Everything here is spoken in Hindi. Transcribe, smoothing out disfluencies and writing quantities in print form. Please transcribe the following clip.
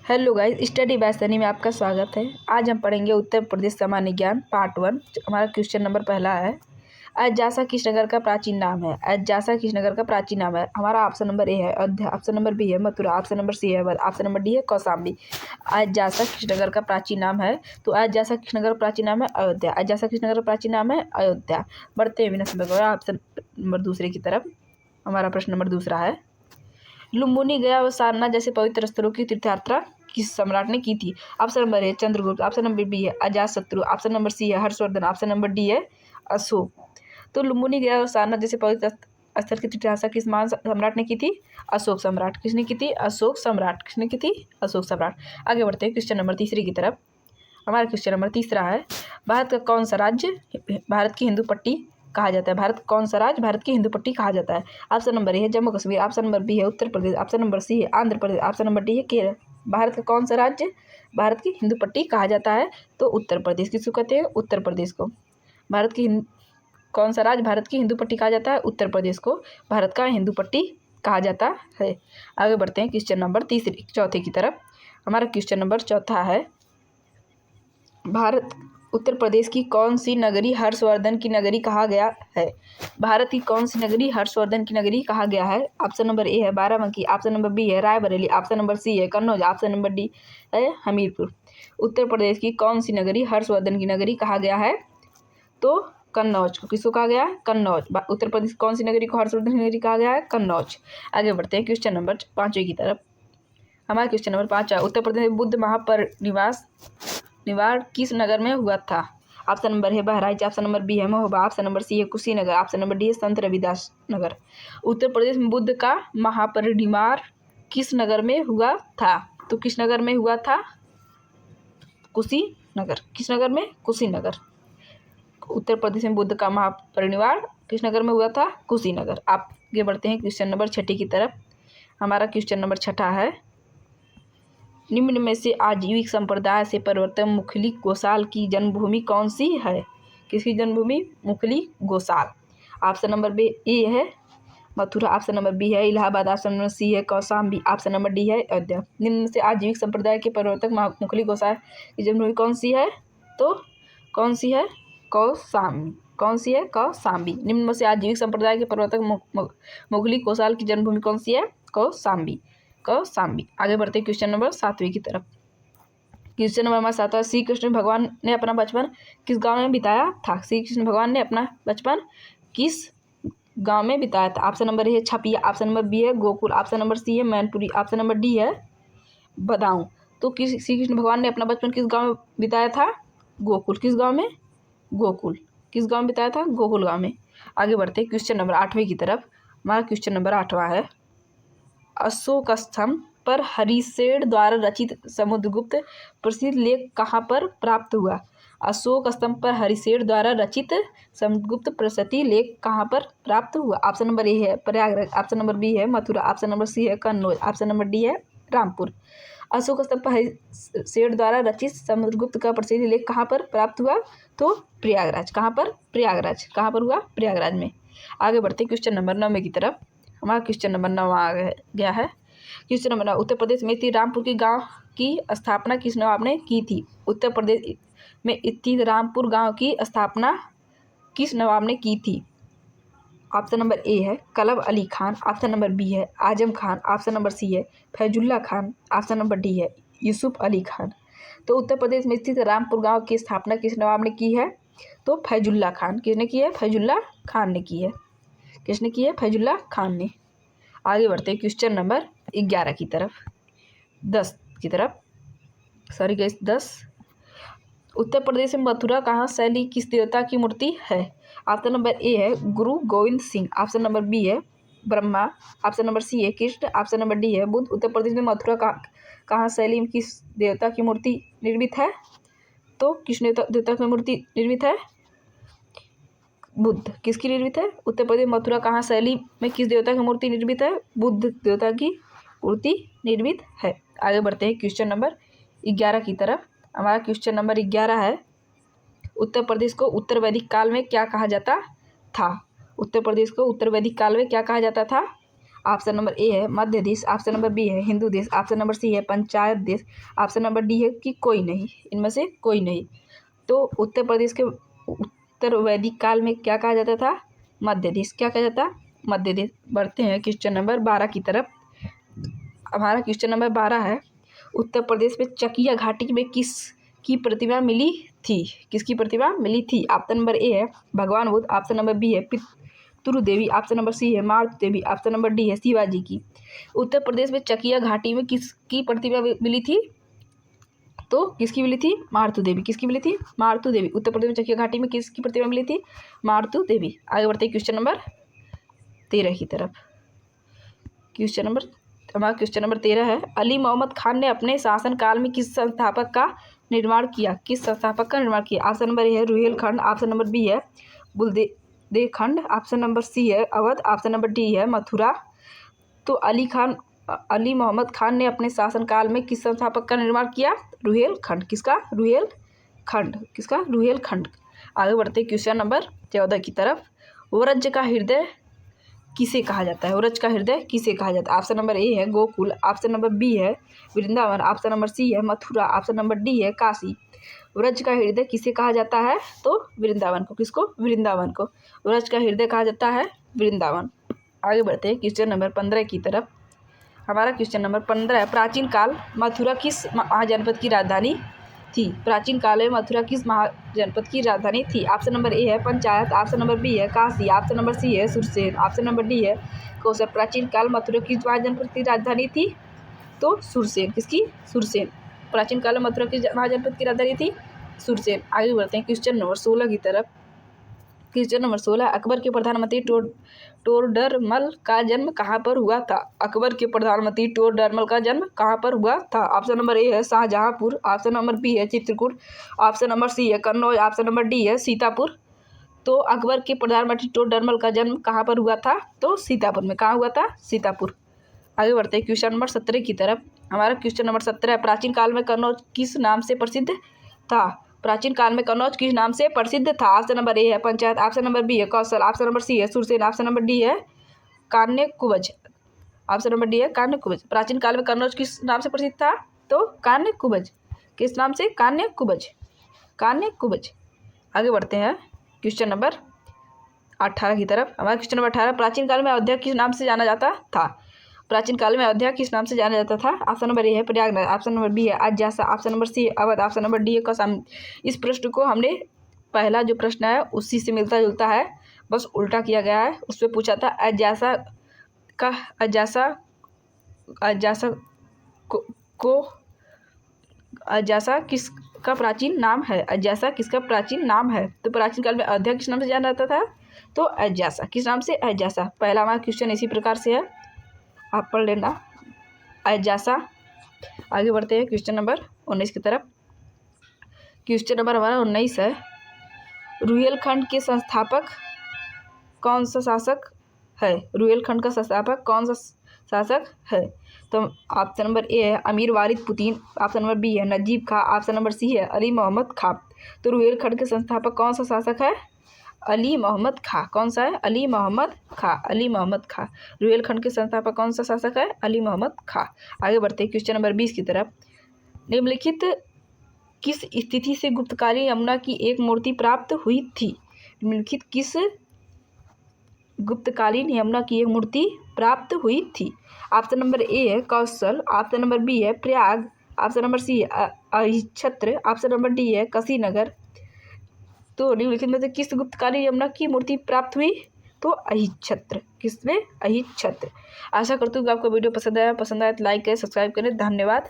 Hello guys, study bye Sunny में आपका स्वागत है। आज हम पढ़ेंगे उत्तर प्रदेश सामान्य ज्ञान पार्ट 1। हमारा क्वेश्चन नंबर पहला है, अजासा किस नगर का प्राचीन नाम है? अजासा किस नगर का प्राचीन नाम है? हमारा ऑप्शन नंबर ए है अयोध्या, ऑप्शन नंबर बी है मथुरा, ऑप्शन नंबर सी है ऑप्शन नंबर डी है कौशाम्बी। अजासा किस नगर का प्राचीन नाम है? तो अजासा किस नगर का प्राचीन नाम है? अयोध्या। अजासा किस नगर का प्राचीन नाम है? अयोध्या। बढ़ते हैं नेक्स्ट नंबर ऑप्शन नंबर दूसरे की तरफ। हमारा प्रश्न नंबर दूसरा है, लुम्बिनी गया व सारनाथ जैसे पवित्र स्थलों की तीर्थयात्रा किस सम्राट ने की थी? Option number A Chandragupta, option number B है अजातशत्रु, ऑप्शन नंबर सी है हर्षवर्धन, ऑप्शन नंबर डी है अशोक। तो लुम्बिनी गया व सारनाथ जैसे पवित्र स्थल की तीर्थयात्रा किस महान सम्राट ने की थी? अशोक सम्राट। किसने की थी? अशोक सम्राट। किसने की थी? अशोक सम्राट। आगे बढ़ते हैं क्वेश्चन नंबर तीसरे की तरफ। हमारा क्वेश्चन नंबर तीसरा है, भारत का कौन सा राज्य भारत की हिंदू पट्टी कहा जाता है? भारत कौन सा राज्य भारत की हिंदू पट्टी कहा जाता है? ऑप्शन नंबर ए है Jammu Kashmir, option number B है Uttar Pradesh, option number C है Andhra Pradesh, option number D है केरल। भारत का कौन सा राज्य भारत की हिंदू पट्टी कहा जाता है? तो उत्तर प्रदेश। किसको कहते हैं? उत्तर प्रदेश को। भारत की कौन सा राज्य भारत की हिंदू पट्टी कहा जाता है? उत्तर प्रदेश को भारत का हिंदू पट्टी कहा जाता है। आगे बढ़ते हैं क्वेश्चन नंबर चौथे की तरफ। हमारा क्वेश्चन नंबर चौथा है, भारत उत्तर प्रदेश की कौन सी नगरी हर्षवर्धन की नगरी कहा गया है? भारत की कौन सी नगरी हर्षवर्धन की नगरी कहा गया है? ऑप्शन नंबर ए है बाराबंकी, ऑप्शन नंबर बी है रायबरेली, ऑप्शन नंबर सी है कन्नौज, ऑप्शन नंबर डी है हमीरपुर। उत्तर प्रदेश की कौन सी नगरी हर्षवर्धन की नगरी कहा गया है? तो कन्नौज को। किसको कहा गया है? कन्नौज। उत्तर प्रदेश कौन सी नगरी को हर्षवर्धन की नगरी कहा गया है? कन्नौज। आगे बढ़ते हैं क्वेश्चन नंबर पाँचवें की तरफ। हमारा क्वेश्चन नंबर 5 है, उत्तर प्रदेश में बुद्ध निवास किस नगर में हुआ था? ऑप्शन नंबर है बहराइच, ऑप्शन नंबर बी है महोबा, ऑप्शन नंबर सी है कुशीनगर, ऑप्शन नंबर डी है संत रविदास नगर। उत्तर प्रदेश में बुद्ध का महापरिनिर्वाण किस नगर में हुआ था? तो किस नगर में हुआ था? कुशीनगर। किस नगर में? कुशीनगर। उत्तर प्रदेश में बुद्ध का महापरिनिर्वाण किस नगर में हुआ था? कुशीनगर। आगे बढ़ते हैं क्वेश्चन नंबर छठे की तरफ। हमारा क्वेश्चन नंबर छठा है, निम्न में से आजीविक संप्रदाय से परिवर्तन मुखली गोसाल की जन्मभूमि कौन सी है? किसकी जन्मभूमि? मुखली गोसाल। ऑप्शन नंबर बी ए है मथुरा, ऑप्शन नंबर बी है इलाहाबाद, ऑप्शन नंबर सी है कौशाम्बी, ऑप्शन नंबर डी है अयोध्या। निम्न में से आजीविक संप्रदाय के परिवर्तक मुखली गोसाल की जन्मभूमि कौन सी है? तो कौन सी है? कौशाम्बी। कौन सी है? कौशाम्बी। निम्न में से आजीविक संप्रदाय के परिवर्तक मुखली गोसाल की जन्मभूमि कौन सी है? कौशाम्बी। कौशाम्बी। आगे बढ़ते हैं क्वेश्चन नंबर 7वें की तरफ। क्वेश्चन नंबर हमारा 7वां, श्री कृष्ण भगवान ने अपना बचपन किस गांव में बिताया था? श्री कृष्ण भगवान ने अपना बचपन किस गांव में बिताया था? ऑप्शन नंबर ए है छपिया, ऑप्शन नंबर बी है गोकुल, ऑप्शन नंबर सी है मैनपुरी, ऑप्शन नंबर डी है बदाऊं। तो श्री कृष्ण भगवान ने अपना बचपन किस गाँव में बिताया था? गोकुल। किस गाँव में? गोकुल। किस गाँव में बिताया था? गोकुल गाँव में। आगे बढ़ते हैं क्वेश्चन नंबर 8वें की तरफ। हमारा क्वेश्चन नंबर 8वां है, अशोक स्तंभ पर हरिशेन द्वारा रचित समुद्रगुप्त प्रसिद्ध लेख कहाँ पर प्राप्त हुआ? अशोक स्तंभ पर हरिशेन द्वारा रचित समुद्रगुप्त प्रसिद्ध लेख कहाँ पर प्राप्त हुआ? ऑप्शन नंबर ए है प्रयागराज, ऑप्शन नंबर बी है मथुरा, ऑप्शन नंबर सी है कन्नौज, ऑप्शन नंबर डी है रामपुर। अशोक स्तंभ पर हरिशेन द्वारा रचित समुद्रगुप्त का प्रसिद्ध लेख कहाँ पर प्राप्त हुआ? तो प्रयागराज। कहाँ पर? प्रयागराज। कहाँ पर हुआ? प्रयागराज में। आगे बढ़ते क्वेश्चन नंबर 9 की तरफ। हमारा क्वेश्चन नंबर 9 आ गया है। क्वेश्चन नंबर 9, उत्तर प्रदेश में स्थित रामपुर की गांव की स्थापना किस नवाब ने की थी? उत्तर प्रदेश में स्थित रामपुर गांव की स्थापना किस नवाब ने की थी? ऑप्शन नंबर ए है Kalb Ali Khan, option number B है Azam Khan, option number C है Faizullah Khan, option number D है यूसुफ अली खान। तो उत्तर प्रदेश में स्थित रामपुर गांव की स्थापना किस नवाब ने की है? तो फैजुल्ला खान। किसने की है? फैजुल्ला खान ने की है। किसने की है? फैजुल्ला खान ने। आगे बढ़ते हैं क्वेश्चन नंबर 11 की तरफ, 10 की तरफ, सॉरी गाइस 10। उत्तर प्रदेश में मथुरा कहाँ शैली किस देवता की मूर्ति है? ऑप्शन नंबर ए है Guru Gobind Singh, option number B है ब्रह्मा, ऑप्शन नंबर सी है कृष्ण, ऑप्शन नंबर डी है बुद्ध। उत्तर प्रदेश में मथुरा कहाँ शैली में किस देवता की मूर्ति निर्मित है? तो किस देवता की मूर्ति निर्मित है? बुद्ध। किसकी निर्मित है? उत्तर प्रदेश मथुरा कहाँ शैली में किस देवता की मूर्ति निर्मित है? बुद्ध देवता की मूर्ति निर्मित है। आगे बढ़ते हैं क्वेश्चन नंबर 11 की तरफ। हमारा क्वेश्चन नंबर 11 है, उत्तर प्रदेश को उत्तर वैदिक काल में क्या कहा जाता था? उत्तर प्रदेश को उत्तर वैदिक काल में क्या कहा जाता था? ऑप्शन नंबर ए है मध्य देश, ऑप्शन नंबर बी है हिंदू देश, ऑप्शन नंबर सी है पंचायत देश, ऑप्शन नंबर डी है कि कोई नहीं, इनमें से कोई नहीं। तो उत्तर प्रदेश के उत्तर वैदिक काल में क्या कहा जाता था? मध्य देश। क्या कहा जाता? मध्य देश। बढ़ते हैं क्वेश्चन नंबर 12 की तरफ। हमारा क्वेश्चन नंबर 12 है, उत्तर प्रदेश में चकिया घाटी में किसकी प्रतिमा मिली थी? किसकी प्रतिमा मिली थी? ऑप्शन नंबर ए है भगवान बुद्ध, ऑप्शन नंबर बी है पितृ देवी, ऑप्शन नंबर सी है मारुति देवी, ऑप्शन नंबर डी है शिवाजी की। उत्तर प्रदेश में चकिया घाटी में किसकी प्रतिमा मिली थी? तो किसकी मिली थी? मारुति देवी। किसकी मिली थी? मारुति देवी। उत्तर प्रदेश में चकिया घाटी में किसकी प्रतिमा मिली थी? मारुति देवी। आगे बढ़ते हैं क्वेश्चन नंबर 13 की तरफ। हमारा क्वेश्चन नंबर 13 है, अली मोहम्मद खान ने अपने शासनकाल में किस संस्थापक का निर्माण किया? किस संस्थापक का निर्माण किया? ऑप्शन नंबर ए है रुहेलखंड, ऑप्शन नंबर बी है बुंदेलखंड, ऑप्शन नंबर सी है अवध, ऑप्शन नंबर डी है मथुरा। तो अली मोहम्मद खान ने अपने शासनकाल में किस संस्थापक का निर्माण किया? रुहेलखंड। किसका? रुहेलखंड। किसका? रुहेलखंड। आगे बढ़ते क्वेश्चन नंबर 14 की तरफ। व्रज का हृदय किसे कहा जाता है? व्रज का हृदय किसे कहा जाता है? ऑप्शन नंबर ए है गोकुल, ऑप्शन नंबर बी है वृंदावन, ऑप्शन नंबर सी है मथुरा, ऑप्शन नंबर डी है काशी। व्रज का हृदय किसे कहा जाता है? तो वृंदावन को। किसको? वृंदावन को। व्रज का हृदय कहा जाता है वृंदावन। आगे बढ़ते हैं क्वेश्चन नंबर 15 की तरफ। हमारा क्वेश्चन नंबर 15 है, प्राचीन काल मथुरा किस महाजनपद की राजधानी थी? प्राचीन काल में मथुरा किस महाजनपद की राजधानी थी? ऑप्शन नंबर ए है पंचायत, ऑप्शन नंबर बी है काशी, ऑप्शन नंबर सी है सुरसेन, ऑप्शन नंबर डी है कौशल। प्राचीन काल मथुरा किस महाजनपद की राजधानी थी? तो सुरसेन। किसकी? सुरसेन। प्राचीन काल में मथुरा किस महाजनपद की राजधानी थी? सुरसेन। आगे बढ़ते हैं क्वेश्चन नंबर 16 की तरफ। क्वेश्चन नंबर 16, अकबर के प्रधानमंत्री टोडरमल का जन्म कहाँ पर हुआ था? अकबर के प्रधानमंत्री टोडरमल का जन्म कहाँ पर हुआ था? ऑप्शन नंबर ए है शाहजहांपुर, ऑप्शन नंबर बी है चित्रकूट, ऑप्शन नंबर सी है कन्नौज, ऑप्शन नंबर डी है सीतापुर। तो अकबर के प्रधानमंत्री टोडरमल का जन्म कहाँ पर हुआ था? तो सीतापुर में। कहाँ हुआ था? सीतापुर। आगे बढ़ते हैं क्वेश्चन नंबर 17 की तरफ। हमारा क्वेश्चन नंबर 17 है, प्राचीन काल में कन्नौज किस नाम से प्रसिद्ध था? प्राचीन काल में कन्नौज किस नाम से प्रसिद्ध था? ऑप्शन नंबर ए है पंचायत, ऑप्शन नंबर बी है कौशल, ऑप्शन नंबर सी है सुरसेन, ऑप्शन नंबर डी है कान्यकुब्ज। ऑप्शन नंबर डी है कान्यकुब्ज। प्राचीन काल में कन्नौज किस नाम से प्रसिद्ध था? तो कान्यकुब्ज। किस नाम से? कान्यकुब्ज। कान्यकुब्ज। आगे बढ़ते हैं क्वेश्चन नंबर 18 की तरफ। हमारा क्वेश्चन नंबर 18, प्राचीन काल में अयोध्या किस नाम से जाना जाता था? प्राचीन काल में अयोध्या किस नाम से जाना जाता था? ऑप्शन नंबर ए है प्रयागराज, ऑप्शन नंबर बी है अजासा, ऑप्शन नंबर सी है अवध, ऑप्शन नंबर डी है कौशाम्बी। इस प्रश्न को हमने पहला जो प्रश्न है उसी से मिलता जुलता है, बस उल्टा किया गया है। उस पर पूछा था अजासा अजासा किसका प्राचीन नाम है? अजासा किसका प्राचीन नाम है? तो प्राचीन काल में अयोध्या किस नाम से जाना जाता था? तो अजासा। किस नाम से? अजासा। पहला हमारा क्वेश्चन इसी प्रकार से है, आप पढ़ लेना अजासा। आगे बढ़ते हैं क्वेश्चन नंबर 19 की तरफ। क्वेश्चन नंबर हमारा 19 है, रुहेलखंड के संस्थापक कौन सा शासक है? रुहेलखंड का संस्थापक कौन सा शासक है? तो ऑप्शन नंबर ए है अमीर वारिद पुतीन, ऑप्शन नंबर बी है नजीब खां, ऑप्शन नंबर सी है अली मोहम्मद खां। तो रुहेलखंड के संस्थापक कौन सा शासक है? अली मोहम्मद खां। कौन सा है? अली मोहम्मद खां। अली मोहम्मद खां। रुहेलखंड के संस्थापक कौन सा शासक है? अली मोहम्मद खां। आगे बढ़ते हैं क्वेश्चन नंबर 20 की तरफ। निम्नलिखित किस स्थिति से गुप्तकालीन यमुना की एक मूर्ति प्राप्त हुई थी? निम्नलिखित किस गुप्तकालीन यमुना की एक मूर्ति प्राप्त हुई थी? ऑप्शन नंबर ए है कौशल, ऑप्शन नंबर बी है प्रयाग, ऑप्शन नंबर सी है अहिच्छत्र, ऑप्शन नंबर डी है कुशीनगर। तो निम्नलिखित में से किस गुप्तकालीन यमुना की मूर्ति प्राप्त हुई? तो अहिच्छत्र। किसमें? अहिच्छत्र। आशा करती हूँ कि आपको वीडियो पसंद आया तो लाइक करें, सब्सक्राइब करें। धन्यवाद।